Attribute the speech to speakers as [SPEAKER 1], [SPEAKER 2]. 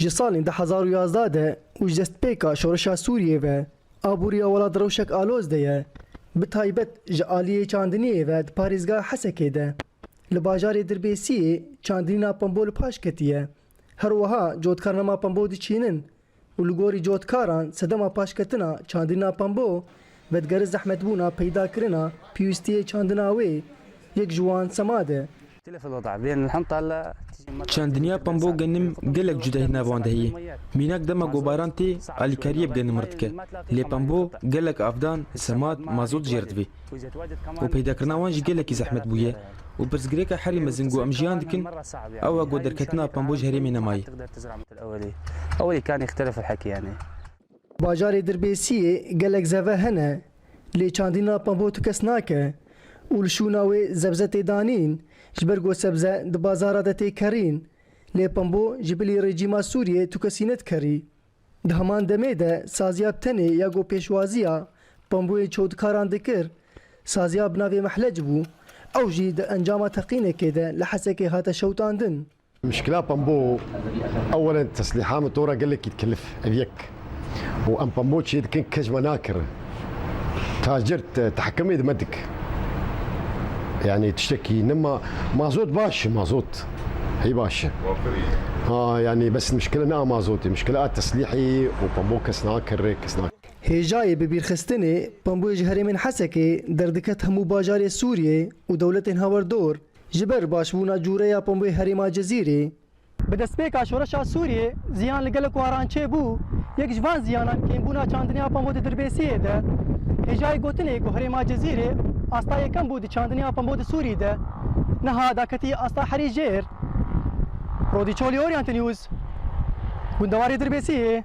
[SPEAKER 1] ji salên 2011 de û ji destpêka şoreşa Sûriyê ve aboriya welat rewşek Aloz de ye, bi taybet ji aliyê çandiniyê ve di parêzgeha Hesekê de. Li bajarê Dirbêsiyê çandinîna Pambo li paş ketiye. Her wiha cotkarnama Pambo diçînin û li gorî cotkaran sedema paşketina çandinîna Pambo ve digeriz zehmetbûna peydakirina pîwîstiyê çandina wê yek ji wan sema de.
[SPEAKER 2] چندنیا پمبو گنم گلک جدای نوانده هی مینک دما گوباران تی آلیکاریه بگنم مرد که لی پمبو گلک افدان سماد مازوت جرد وی و پیدا کرنا وانج گلکی زحمت بویه و برزگری که حری مزنگو امجیان دکن او اگو درکتنا پمبو جهری می نمایی
[SPEAKER 3] اولی کان يختلف الحكي يعني
[SPEAKER 1] باجارê Dirbêsiyê gelek zeve hene lê çandîna Pambo tu kes nake û li şûna wê zebze tê danîn ji ber got sebze di bazara de tê kerîn lê Pambo ji bilî rejîma Sûriyê tu kesî nedkerî. Di heman demê de saziya tenê ya got pêşwaziya Pamboyê çewdikaran dikir saziya bi navê Mehlec bû ew jî di encama teqînekê de li Hesekê hate şewtandin.
[SPEAKER 4] مشكلة بامبو اولا تسليحها موتورة قال لك يتكلف ابيك وام بامبو شي كان كاج مناكر تاجرت تحكمي دمدك يعني تشتكي انما مازوت باش مازوت هي باشا يعني بس المشكله ما مازوتي مشكله تسليحي وبامبو كسناكر
[SPEAKER 1] هێژayê bi bîrxistinê Pamboyê ji herêmên Hesekê derdiket hemû bajarê Sûriyê û dewletên hawerdor ji ber başbûna cûreya Pamboyê herêma Cezîrê. Bi destpêka şoreşa Sûriyê ziyan li gelek waran çêbû yek ji van ziyanan kêmbûna çandiniya Pambo di Dirbêsiyê de hêjayê gotinê ku herêma Cezîrê asta yekem bû di çandiniya Pambo di Sûrî de niha daketî asta herî jêr. Rodî Çolî Orient News Gundewarê Dirbêsiyê.